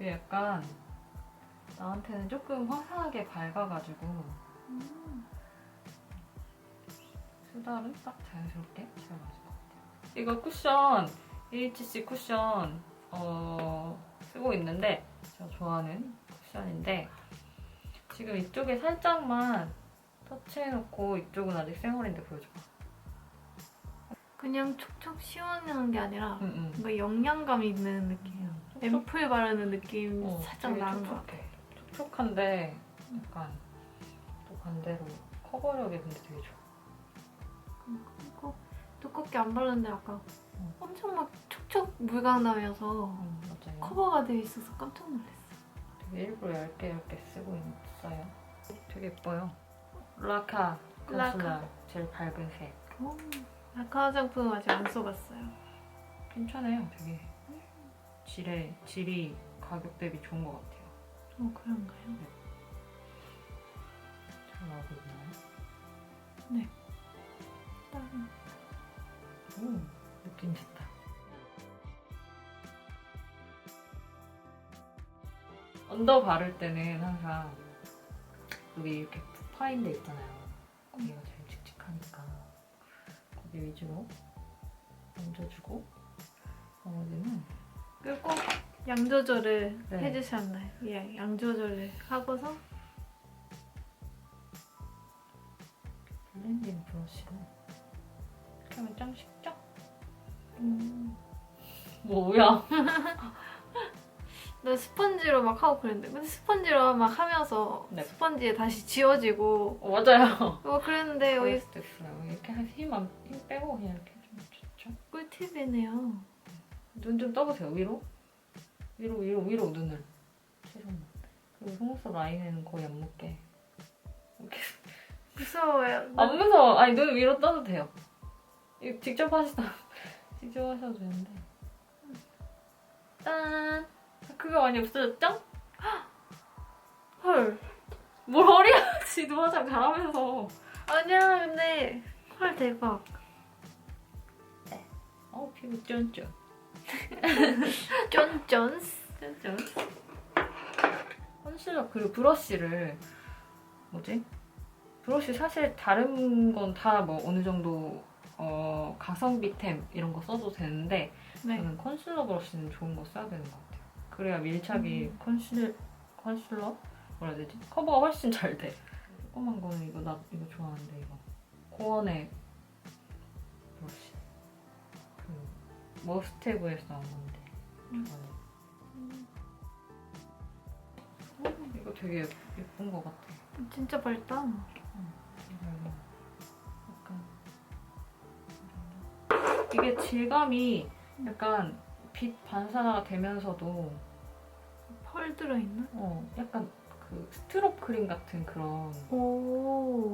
이게 약간 나한테는 조금 화사하게 밝아가지고 수달은 딱 자연스럽게 잘 맞을 것 같아요. 이거 쿠션, AHC 쿠션 쓰고 있는데 제가 좋아하는 쿠션인데 지금 이쪽에 살짝만 터치해놓고 이쪽은 아직 생얼인데 보여줘봐. 그냥 촉촉 시원한 게 아니라 응. 뭔가 영양감 있는 느낌. 앰플 바르는 느낌 살짝 나는 것 같아. 촉촉한데 약간 또 반대로 커버력이 근데 되게 좋아. 그리고 두껍게 안 바르는데 아까 엄청 막 촉촉 물광 나면서 맞아요. 커버가 되어 있어서 깜짝 놀랐어. 되게 일부러 얇게 쓰고 있어요. 되게 예뻐요. 라카 컨실러 제일 밝은 색. 라카 화장품 아직 안 써봤어요. 괜찮아요. 되게 질이 가격 대비 좋은 것 같아요. 그런가요? 네. 잘 나오고 있나요? 네. 느낌 좋다. 언더 바를 때는 항상 여기 이렇게 파인 데 있잖아요. 거기가 제일 칙칙하니까 거기 위주로 얹어주고 나머지는 그리고 꼭 양 조절을 네. 해주셨나요? 예, 양 조절을 하고서 블렌딩 브러쉬를 이렇게 하면 짱 쉽죠? 뭐야? 나 스펀지로 막 하고 그랬는데 근데 스펀지로 막 하면서 네. 스펀지에 다시 지워지고 맞아요. 그랬는데 여기 그럴 수도 있어요. 이렇게 힘 빼고 그냥 이렇게 좀 좋죠? 꿀팁이네요. 눈 좀 떠보세요. 위로 눈을 최선만. 그리고 속눈썹 라인에는 거의 안 묻게. 이렇게. 무서워요. 안 무서워. 아니 눈 위로 떠도 돼요. 이거 직접 하셔도 되는데. 짠. 그거 많이 없어졌죠? 헐. 뭘 허리하지? 너 화장 잘하면서. 아니야 근데 헐 대박. 피부 쫀쫀. 쫀쫀. 컨실러 그리고 브러쉬를 브러쉬 사실 다른 건 다 뭐 어느 정도 가성비템 이런 거 써도 되는데 네. 저는 컨실러 브러쉬는 좋은 거 써야 되는 것 같아요. 그래야 밀착이 컨실러 뭐라 해야 되지? 커버가 훨씬 잘 돼. 조그만 거는 이거 좋아하는데 이거 고원의 브러쉬 그 머스테브에서 나온 건데 좋아요. 이거 되게 예쁜 것 같아. 진짜 밝다. 약간 이게 질감이 약간 빛 반사가 되면서도 펄 들어있나? 약간 그 스트롭 크림 같은 그런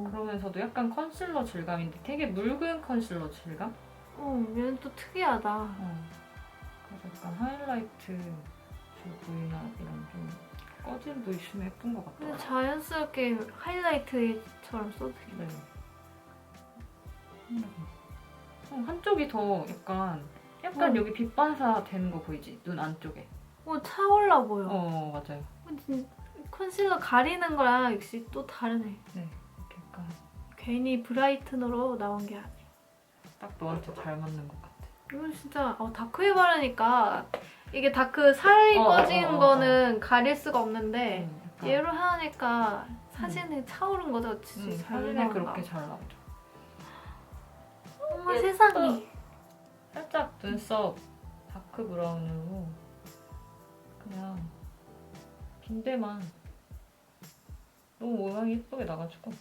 그러면서도 약간 컨실러 질감인데 되게 묽은 컨실러 질감? 얘는 또 특이하다. 그래서 약간 하이라이트 줄 부위나 이런 좀 꺼짐도 있으면 예쁜 것 같아요. 근데 자연스럽게 하이라이트처럼 써도 되겠다. 네. 한쪽이 더 약간 여기 빛 반사 되는 거 보이지? 눈 안쪽에. 차올라 보여. 맞아요. 컨실러 가리는 거랑 역시 또 다르네. 네, 이렇게 약간 괜히 브라이트너로 나온 게 아니야. 딱 너한테 잘 맞는 것 같아. 이건 진짜 다크에 바르니까 이게 다크 살이 꺼진 거는 가릴 수가 없는데 얘로 하니까 사진에 차오른 거죠. 진짜 잘 사진에 나온다. 그렇게 잘 나오죠. 어머 세상에. 살짝 눈썹 다크 브라운으로 그냥 빈대만 너무 모양이 예쁘게 나가지고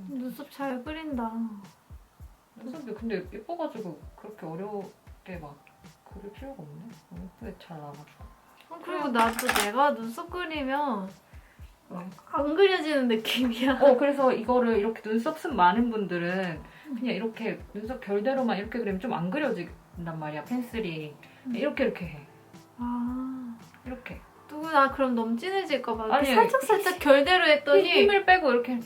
눈썹 잘 그린다. 눈썹이 근데 예뻐가지고 그렇게 어렵게 막 그릴 필요가 없네. 너무 예쁘게 잘 나와가지고. 그리고 나도 내가 눈썹 그리면 안 그려지는 느낌이야. 그래서 이거를 이렇게 눈썹 습 많은 분들은 그냥 이렇게 눈썹 결대로만 이렇게 그리면 좀 안 그려진단 말이야. 펜슬이 이렇게 해. 이렇게. 누구나 그럼 너무 진해질까 봐. 아니, 살짝 결대로 했더니 힘을 빼고 이렇게.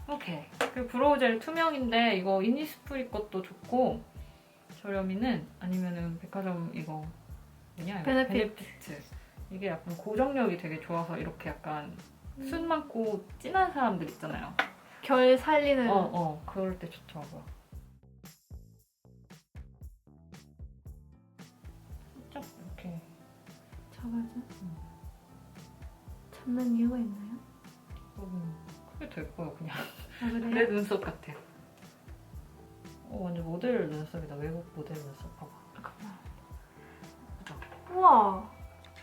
오케이. 그리고 브로우 젤 투명인데 이거 이니스프리 것도 좋고 저렴이는 아니면은 백화점 이거 뭐냐? 이거 베네피트. 이게 약간 고정력이 되게 좋아서 이렇게 약간 숱 많고 진한 사람들 있잖아요. 결 살리는. 그럴 때 좋더라고요. 살짝 이렇게 잡아줘. 잡는 이유가 있나요? 크게 더 예뻐요 그냥. 아, 그래요? 내 눈썹 같아요. 완전 모델 눈썹이다. 외국 모델 눈썹 봐봐. 잠깐만. 우와.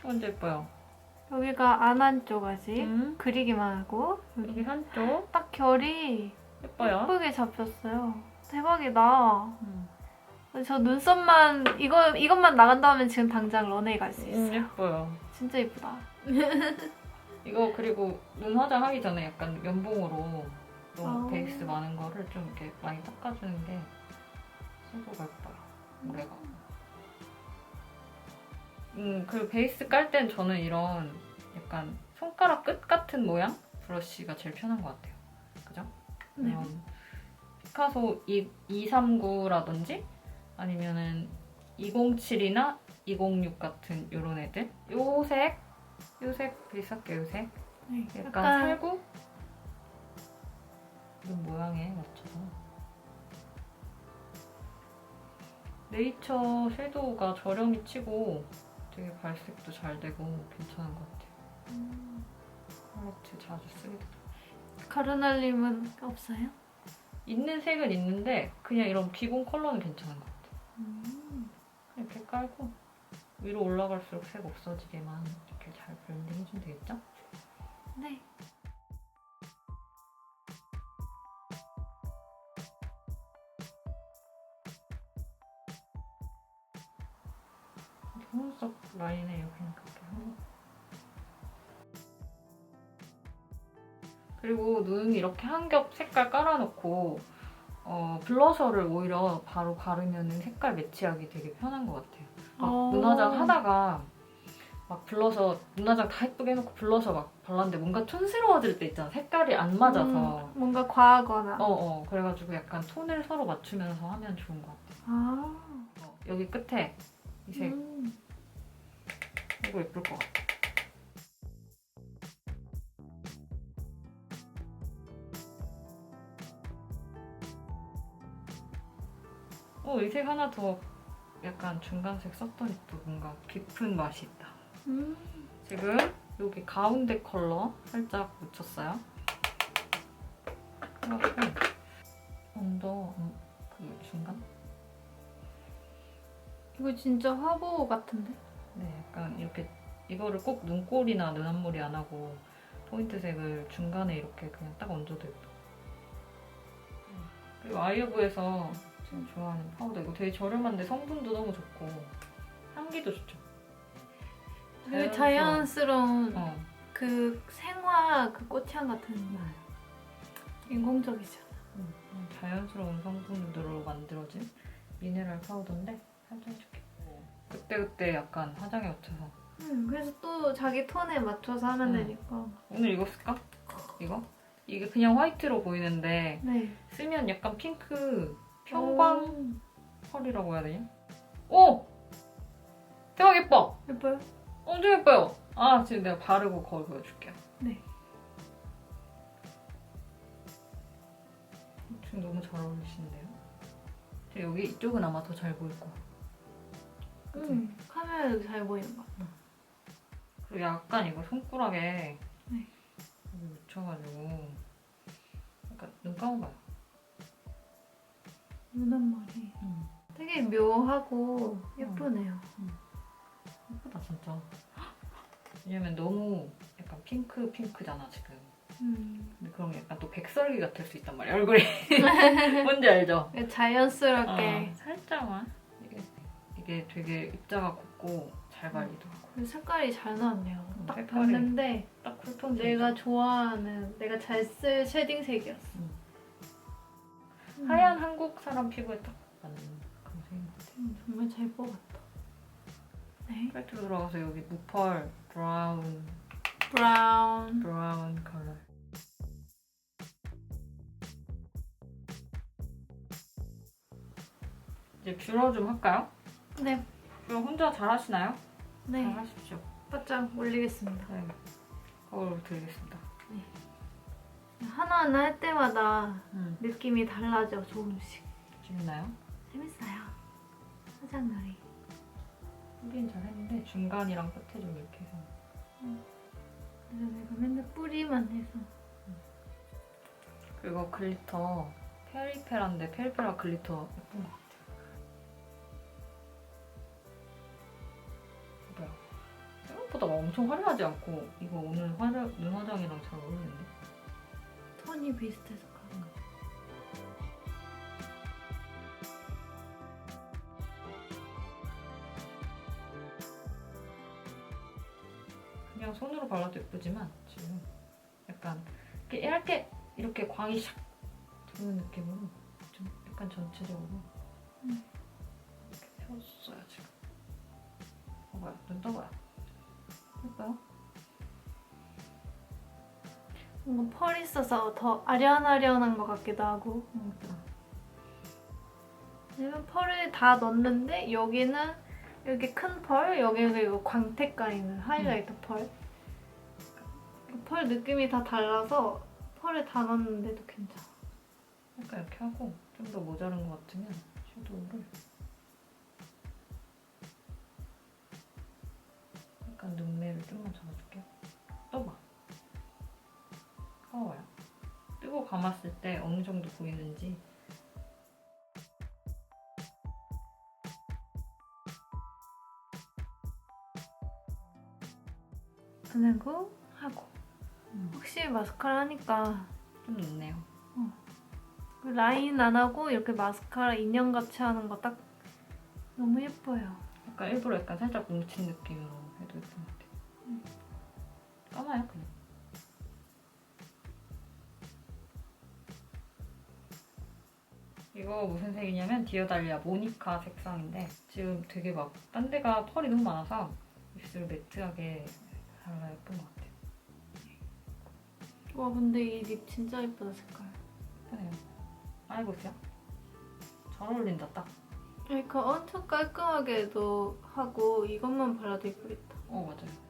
완전 예뻐요. 여기가 안 한쪽 아직 음. 그리기만 하고 여기 한쪽 딱 결이 예뻐요. 예쁘게 잡혔어요. 대박이다. 음. 저 눈썹만 이것만 나간다면 지금 당장 런웨이 갈 수 있어요. 예뻐요. 진짜 예쁘다. 이거 그리고 눈 화장하기 전에 약간 면봉으로 너무 아. 베이스 많은 거를 좀 이렇게 많이 닦아주는 게 소도가 예뻐요. 오래가. 그 베이스 깔 땐 저는 이런 약간 손가락 끝 같은 모양 브러쉬가 제일 편한 것 같아요. 그죠? 네. 피카소 239라든지 아니면은 207이나 206 같은 이런 애들. 요 색 베이스 할게요. 요 색. 네. 약간 살구? 이런 모양에 맞춰서. 네이처 섀도우가 저렴이 치고 되게 발색도 잘 되고 괜찮은 것 같아요. 팔레트 자주 쓰게 되더라고요. 가르날림은 없어요? 있는 색은 있는데 그냥 이런 기본 컬러는 괜찮은 것 같아요. 이렇게 깔고 위로 올라갈수록 색 없어지게만 이렇게 잘 블렌딩 해주면 되겠죠? 네. 속눈썹 라인에 여기 그냥 그렇게 하고 그리고 눈 이렇게 한 겹 색깔 깔아놓고 블러셔를 오히려 바로 바르면 색깔 매치하기 되게 편한 것 같아요. 막 눈 화장 하다가 막 블러셔 눈 화장 다 예쁘게 해놓고 블러셔 막 발랐는데 뭔가 촌스러워질 때 있잖아. 색깔이 안 맞아서. 뭔가 과하거나. 그래가지고 약간 톤을 서로 맞추면서 하면 좋은 것 같아요. 여기 끝에 이 색 이거 예쁠 것 같아. 이 색 하나 더 약간 중간색 썼더니 또 뭔가 깊은 맛이 있다. 지금 여기 가운데 컬러 살짝 묻혔어요. 그래갖고 언더 그 중간? 이거 진짜 화보 같은데? 네, 약간 이렇게 이거를 꼭 눈꼬리나 눈 앞머리 안 하고 포인트색을 중간에 이렇게 그냥 딱 얹어도 예뻐. 그리고 아이유브에서 지금 좋아하는 파우더 이거 되게 저렴한데 성분도 너무 좋고 향기도 좋죠. 되게 자연스러운 어. 그 생화 그 꽃향 같은 인공적이죠. 자연스러운 성분으로 만들어진 미네랄 파우더인데 살짝 해줄게. 그때그때 약간 화장에 맞춰서. 그래서 또 자기 톤에 맞춰서 하면 되니까. 오늘 이거 쓸까? 이거? 이게 그냥 화이트로 보이는데 네. 쓰면 약간 핑크 편광 펄이라고 해야 되냐? 오! 대박 예뻐! 예뻐요? 엄청 예뻐요! 지금 내가 바르고 거울 보여줄게요. 네. 지금 너무 잘 어울리시는데요? 여기 이쪽은 아마 더 잘 보일 거야. 카메라에도 잘 보이는 것 같아. 그리고 약간 이거 손가락에 네. 여기 묻혀가지고 약간 눈 감아봐요. 눈 앞머리. 되게 묘하고 예쁘네요. 예쁘다 진짜. 왜냐면 너무 약간 핑크잖아 지금. 근데 그럼 약간 또 백설기 같을 수 있단 말이야 얼굴이. 뭔지 알죠? 자연스럽게. 살짝만. 이게 되게 입자가 곱고 잘 발리더라고. 그리고 색깔이 잘 나왔네요. 딱 색깔이 봤는데 딱 쿨톤. 내가 좋아하는, 내가 잘 쓸 쉐딩색이었어. 하얀 한국 사람 피부에 딱 맞는 그런 색인 것 같아. 정말 잘 뽑았다. 네. 팔뚝 들어가서 여기 무펄 브라운 컬러. 이제 뷰러 좀 할까요? 네. 뷰러 혼자 잘 하시나요? 네. 잘 하십시오. 바짝 올리겠습니다. 네. 거울 드리겠습니다. 하나하나 할 때마다 음. 느낌이 달라져, 조금씩. 재밌나요? 재밌어요. 화장놀이. 뿌리는 잘 했는데 중간이랑 끝에 좀 이렇게 해서. 내가 맨날 뿌리만 해서. 그리고 글리터 페리페라인데 페리페라 글리터 예쁜 것 같아요. 뭐야? 생각보다 막 엄청 화려하지 않고 이거 오늘 눈 화장이랑 잘 어울리네. 톤이 비슷해서 그런가. 그냥 손으로 발라도 예쁘지만 지금 약간 이렇게 얇게 이렇게 광이 샥 도는 느낌으로 좀 약간 전체적으로 이렇게 펴줬어요 지금. 봐봐요, 눈 떠봐요. 예뻐요? 뭔가 펄이 있어서 더 아련아련한 것 같기도 하고. 예쁘다. 왜냐면 펄을 다 넣었는데 여기는 여기 큰 펄, 여기는 그리고 광택감 있는 하이라이터 펄. 펄 느낌이 다 달라서 펄을 다 넣었는데도 괜찮아. 약간 이렇게 하고 좀 더 모자른 것 같으면 섀도우를 약간 눈매를 좀만 잡아줄게요. 떠봐. 뜨거워요. 뜨고 감았을 때 어느 정도 보이는지. 바르고 하고. 확실히 마스카라 하니까 좀 늦네요. 라인 안 하고 이렇게 마스카라 인형같이 하는 거 딱 너무 예뻐요. 약간 일부러 약간 살짝 뭉친 느낌으로 해도 예쁜 것 같아요. 까마요 그냥. 이거 무슨 색이냐면 디어달리아 모니카 색상인데 지금 되게 막 딴 데가 펄이 너무 많아서 입술 매트하게 발라 예쁜 것 같아요. 와 근데 이 립 진짜 예쁘다 색깔. 예쁘네요. 많이 보세요. 잘 어울린다 딱. 그러니까 엄청 깔끔하게도 하고 이것만 발라도 예쁘겠다. 맞아요.